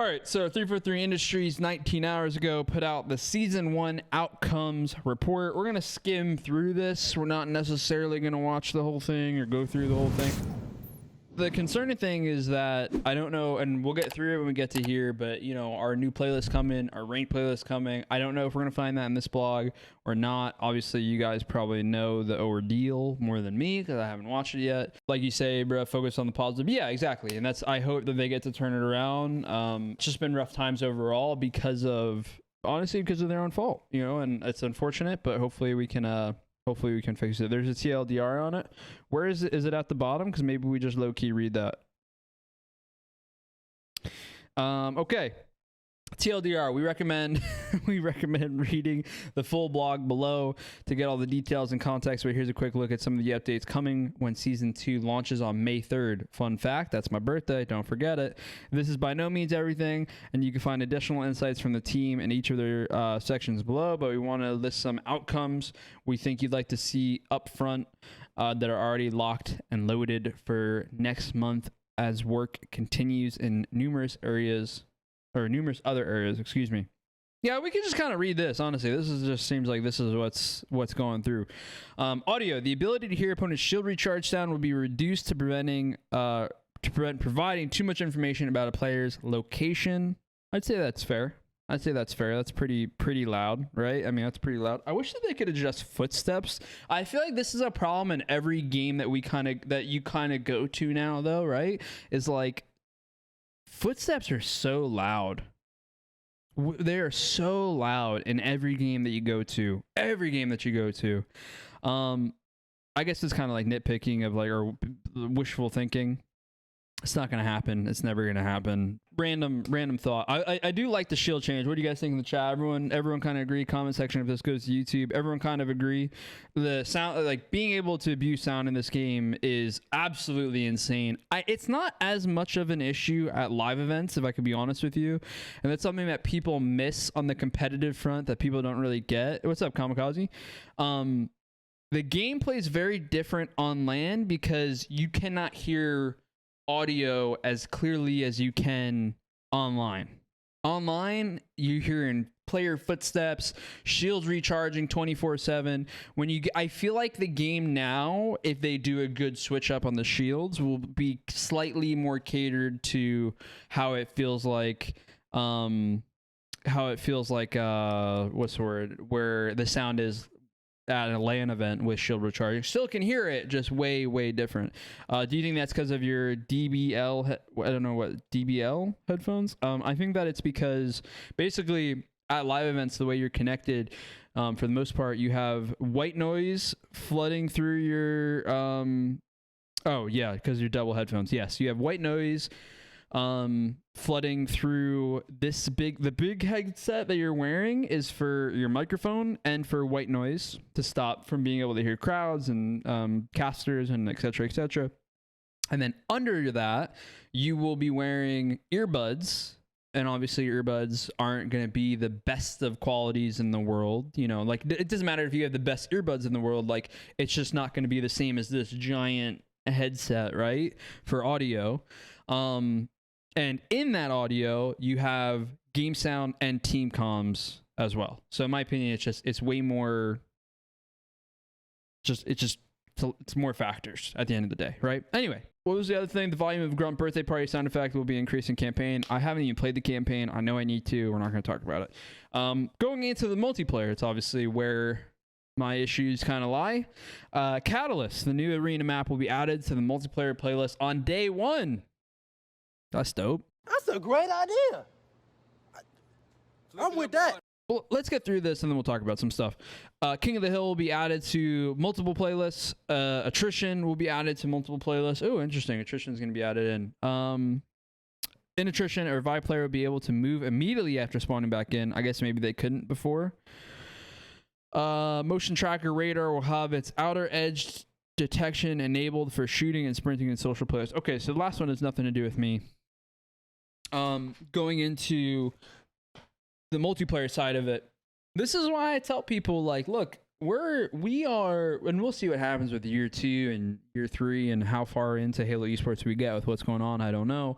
All right, so 343 Industries 19 hours ago put out the Season 1 Outcomes Report. We're going to skim through this. We're not necessarily going to watch the whole thing or go through the whole thing. The concerning thing is that I don't know, and we'll get through it when we get to here, but, you know, our new playlist coming, our ranked playlist coming. I don't know if we're going to find that in this blog or not. Obviously, you guys probably know the ordeal more than me because I haven't watched it yet. Like you say, bro, focus on the positive. Yeah, exactly. And I hope that they get to turn it around. It's just been rough times overall because of their own fault, you know, and it's unfortunate, but hopefully we can fix it. There's a TLDR on it. Where is it? Is it at the bottom? Because maybe we just low-key read that. Okay. TLDR, we recommend reading the full blog below to get all the details and context, but here's a quick look at some of the updates coming when Season 2 launches on May 3rd. Fun fact, that's my birthday, don't forget it. This is by no means everything, and you can find additional insights from the team in each of their sections below, but we want to list some outcomes we think you'd like to see up front that are already locked and loaded for next month as work continues in numerous other areas, excuse me. Yeah, we can just kind of read this, honestly. This is just seems like this is what's going through. Audio, the ability to hear opponent's shield recharge sound will be reduced to prevent providing too much information about a player's location. I'd say that's fair. That's pretty loud, right? I mean, that's pretty loud. I wish that they could adjust footsteps. I feel like this is a problem in every game that you kind of go to now, though, right? Is like footsteps are so loud. They are so loud in every game that you go to. I guess it's kind of like nitpicking of or wishful thinking. It's not going to happen. It's never going to happen. Random thought. I do like the shield change. What do you guys think in the chat? Everyone kind of agree. Comment section if this goes to YouTube. Everyone kind of agree. The sound, like being able to abuse sound in this game is absolutely insane. It's not as much of an issue at live events, if I could be honest with you. And that's something that people miss on the competitive front that people don't really get. What's up, Kamikaze? The gameplay is very different on LAN because you cannot hear audio as clearly as you can online. Online, you're hearing player footsteps, shields recharging 24/7. I feel like the game now, if they do a good switch up on the shields, will be slightly more catered to how it feels like what's the word, where the sound is at a LAN event with shield recharging. Still can hear it, just way different. Do you think that's because of your DBL DBL headphones? I think that it's because basically at live events, the way you're connected, for the most part, you have white noise flooding through your because you're double headphones. Yes, you have white noise flooding through the big headset that you're wearing is for your microphone and for white noise to stop from being able to hear crowds and casters and etc. And then under that, you will be wearing earbuds, and obviously earbuds aren't going to be the best of qualities in the world. You know, like it doesn't matter if you have the best earbuds in the world, like it's just not going to be the same as this giant headset, right? For audio. And in that audio, you have game sound and team comms as well. So in my opinion, it's way more, it's more factors at the end of the day, right? Anyway, what was the other thing? The volume of Grunt birthday party sound effect will be increasing campaign. I haven't even played the campaign. I know I need to. We're not going to talk about it. Going into the multiplayer, it's obviously where my issues kind of lie. Catalyst, the new arena map, will be added to the multiplayer playlist on day 1. That's dope. That's a great idea. I'm with that. Well, let's get through this and then we'll talk about some stuff. King of the Hill will be added to multiple playlists. Attrition will be added to multiple playlists. Oh, interesting. Attrition is going to be added in. In Attrition, a revived player will be able to move immediately after spawning back in. I guess maybe they couldn't before. Motion tracker radar will have its outer edge detection enabled for shooting and sprinting in social players. Okay, so the last one has nothing to do with me. Going into the multiplayer side of it, this is why I tell people, like, look, we are, and we'll see what happens with year 2 and year 3 and how far into Halo esports we get with what's going on. I don't know.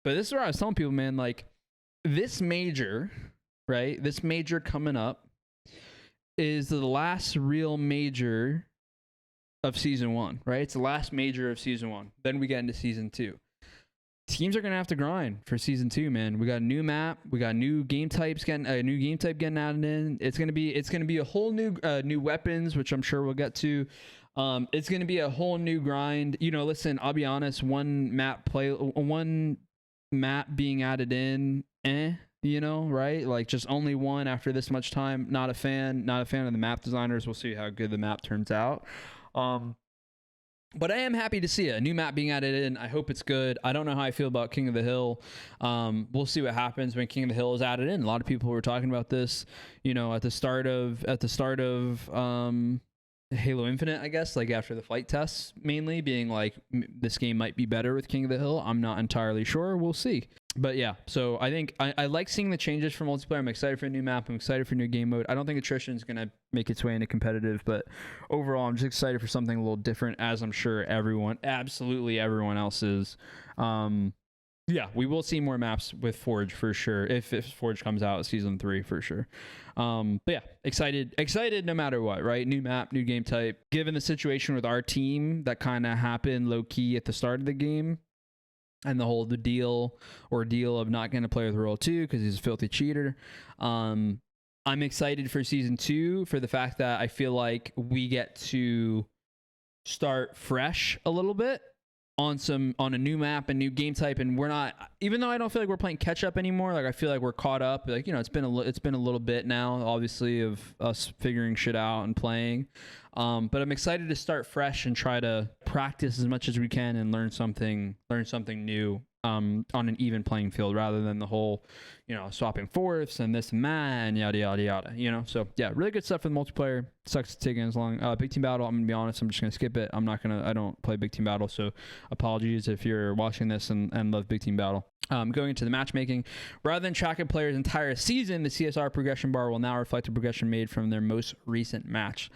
But this is where I was telling people, man, like this major, right? This major coming up is the last real major of season 1, right? It's the last major of season 1. Then we get into season 2. Teams are gonna have to grind for season 2, man. We got a new map, we got new game types getting a new game type getting added in. It's gonna be a whole new weapons, which I'm sure we'll get to. It's gonna be a whole new grind. You know, listen, I'll be honest. One map being added in, you know, right? Like just only one after this much time. Not a fan of the map designers. We'll see how good the map turns out. But I am happy to see a new map being added in. I hope it's good. I don't know how I feel about King of the Hill. We'll see what happens when King of the Hill is added in. A lot of people were talking about this, you know, at the start of Halo Infinite, I guess, like after the flight tests, mainly being like this game might be better with King of the Hill. I'm not entirely sure. We'll see. But yeah, so I think I like seeing the changes for multiplayer. I'm excited for a new map. I'm excited for a new game mode. I don't think attrition is going to make its way into competitive, but overall, I'm just excited for something a little different, as I'm sure absolutely everyone else is. Yeah, we will see more maps with Forge for sure, if Forge comes out season 3 for sure. But yeah, excited no matter what, right? New map, new game type. Given the situation with our team that kind of happened low key at the start of the game, and the deal of not going to play with Royal 2 because he's a filthy cheater. I'm excited for season 2 for the fact that I feel like we get to start fresh a little bit on a new map and new game type, and we're not, even though I don't feel like we're playing catch up anymore, like I feel like we're caught up. Like, you know, it's been a little bit now, obviously, of us figuring shit out and playing. But I'm excited to start fresh and try to practice as much as we can and learn something new on an even playing field, rather than the whole, you know, swapping fourths and this and that and yada yada yada, you know. So yeah, really good stuff for the multiplayer. Sucks it's taking as long. Big team battle, I'm gonna be honest, I'm just gonna skip it. I don't play big team battle, so apologies if you're watching this and love big team battle. Going into the matchmaking, rather than track a player's entire season, the CSR progression bar will now reflect the progression made from their most recent match.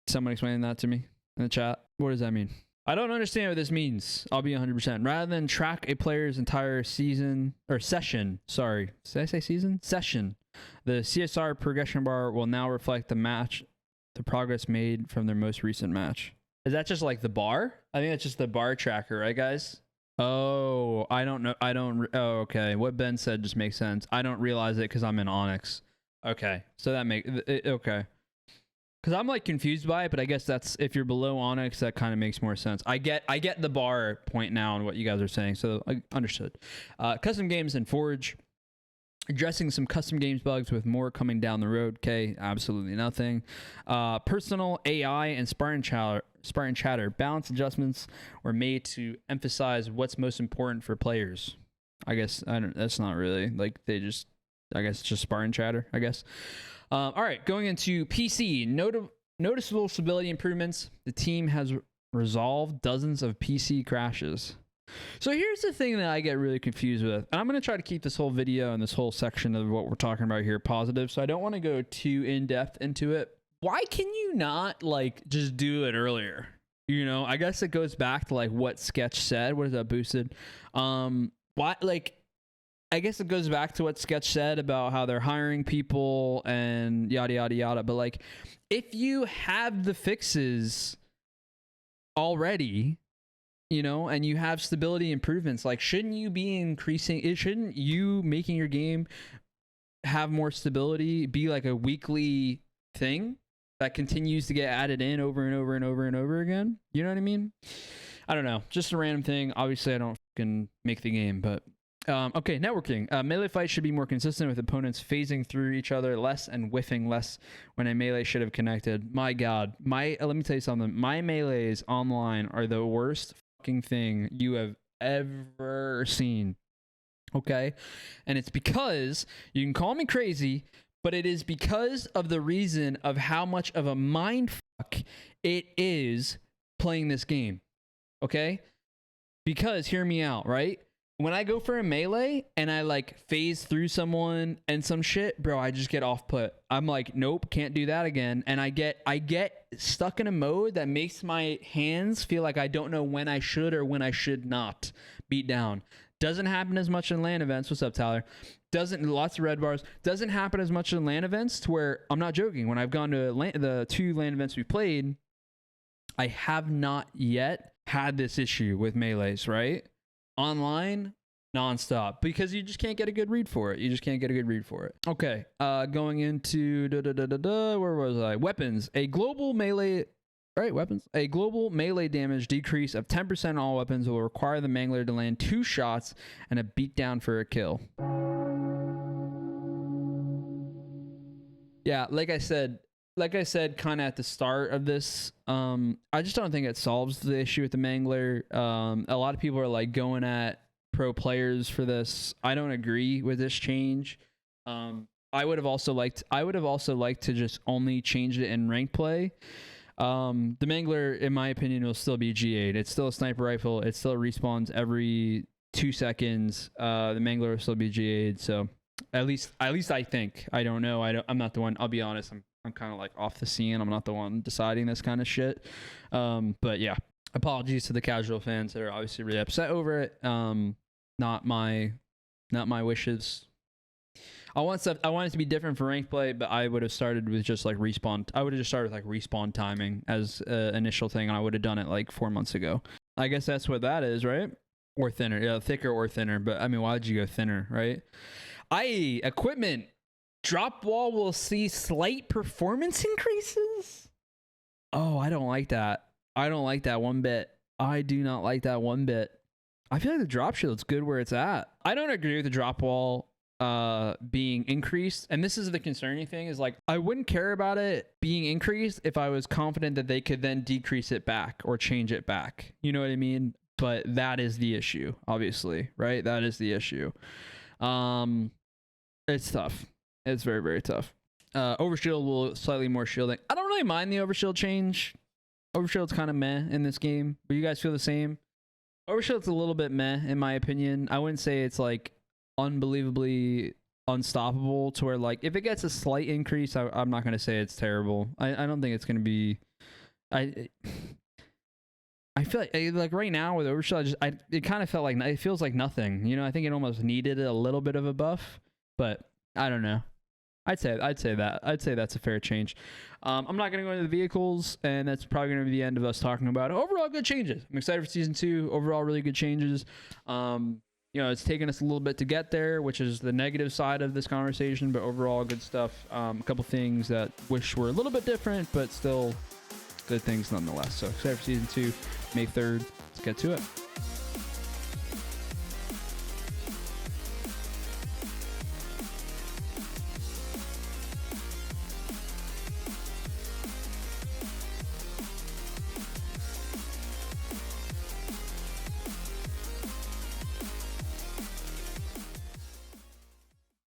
Someone explain that to me in the chat. What does that mean? I don't understand what this means. I'll be 100%. Rather than track a player's entire season or session, sorry, did I say season? Session. The CSR progression bar will now reflect the progress made from their most recent match. Is that just like the bar? I think that's just the bar tracker, right, guys? Oh, I don't know. Oh, okay. What Ben said just makes sense. I don't realize it because I'm in Onyx. Okay, so that okay. Because I'm like confused by it, but I guess that's, if you're below Onyx, that kind of makes more sense. I get the bar point now on what you guys are saying, so I understood. Custom games and Forge, addressing some custom games bugs with more coming down the road. Okay, absolutely nothing. Personal AI and Spartan chatter balance adjustments were made to emphasize what's most important for players. I guess that's not really like I guess just Spartan chatter, I guess. All right, going into PC, noticeable stability improvements. The team has resolved dozens of PC crashes. So here's the thing that I get really confused with, and I'm going to try to keep this whole video and this whole section of what we're talking about here positive, so I don't want to go too in-depth into it. Why can you not, like, just do it earlier? You know, I guess it goes back to, like, what Sketch said. What is that, Boosted? Why, like... I guess it goes back to what Sketch said about how they're hiring people and yada, yada, yada. But like, if you have the fixes already, you know, and you have stability improvements, like, shouldn't you be increasing it? Shouldn't you making your game have more stability be like a weekly thing that continues to get added in over and over and over and over again? You know what I mean? I don't know. Just a random thing. Obviously, I don't fucking make the game, but... okay, networking. Melee fights should be more consistent with opponents phasing through each other less and whiffing less when a melee should have connected. My God. Let me tell you something. My melees online are the worst fucking thing you have ever seen. Okay? And it's because, you can call me crazy, but it is because of the reason of how much of a mindfuck it is playing this game. Okay? Because, hear me out, right? When I go for a melee and I like phase through someone and some shit, bro, I just get off put. I'm like, nope, can't do that again. And I get stuck in a mode that makes my hands feel like I don't know when I should or when I should not beat down. Doesn't happen as much in LAN events. What's up, Tyler? Doesn't, lots of red bars. Doesn't happen as much in LAN events to where, I'm not joking, when I've gone to the 2 LAN events we played, I have not yet had this issue with melees, right? Online, nonstop, because you just can't get a good read for it. You just can't get a good read for it. Okay, going into where was I? Weapons. A global melee, right? Weapons. A global melee damage decrease of 10% on all weapons will require the mangler to land 2 shots and a beatdown for a kill. Yeah, like I said kind of at the start of this, I just don't think it solves the issue with the mangler. A lot of people are like going at pro players for this. I don't agree with this change. I would have also liked to just only change it in rank play. The mangler, in my opinion, will still be G8. It's still a sniper rifle. It still respawns every 2 seconds. The mangler will still be G8. So at least I think. I don't know. I'm not the one. I'll be honest. I'm kind of like off the scene. I'm not the one deciding this kind of shit. But yeah, apologies to the casual fans that are obviously really upset over it. Not my wishes. I want it to be different for rank play, but I would have started with just like respawn. I would have just started with like respawn timing as an initial thing, and I would have done it like 4 months ago. I guess that's what that is, right? Or thinner. Yeah, thicker or thinner. But I mean, why did you go thinner, right? Equipment. Drop wall will see slight performance increases. Oh, I don't like that. I don't like that one bit. I do not like that one bit. I feel like the drop shield's good where it's at. I don't agree with the drop wall being increased. And this is the concerning thing, is like, I wouldn't care about it being increased if I was confident that they could then decrease it back or change it back. You know what I mean? But that is the issue, obviously, right? That is the issue. It's tough. It's very, very tough. Overshield will slightly more shielding. I don't really mind the overshield change. Overshield's kind of meh in this game, but you guys feel the same? Overshield's a little bit meh in my opinion. I wouldn't say it's like unbelievably unstoppable to where like if it gets a slight increase, I'm not going to say it's terrible. I don't think it's going to be... I feel like right now with Overshield, it kind of felt like, it feels like nothing. You know, I think it almost needed a little bit of a buff, but I don't know. I'd say that's a fair change. I'm not going to go into the vehicles, and that's probably going to be the end of us talking about it. Overall good changes. I'm excited for season 2. Overall really good changes. You know, it's taken us a little bit to get there, which is the negative side of this conversation, but overall good stuff. A couple things that wish were a little bit different, but still good things nonetheless. So excited for season 2, May 3rd. Let's get to it.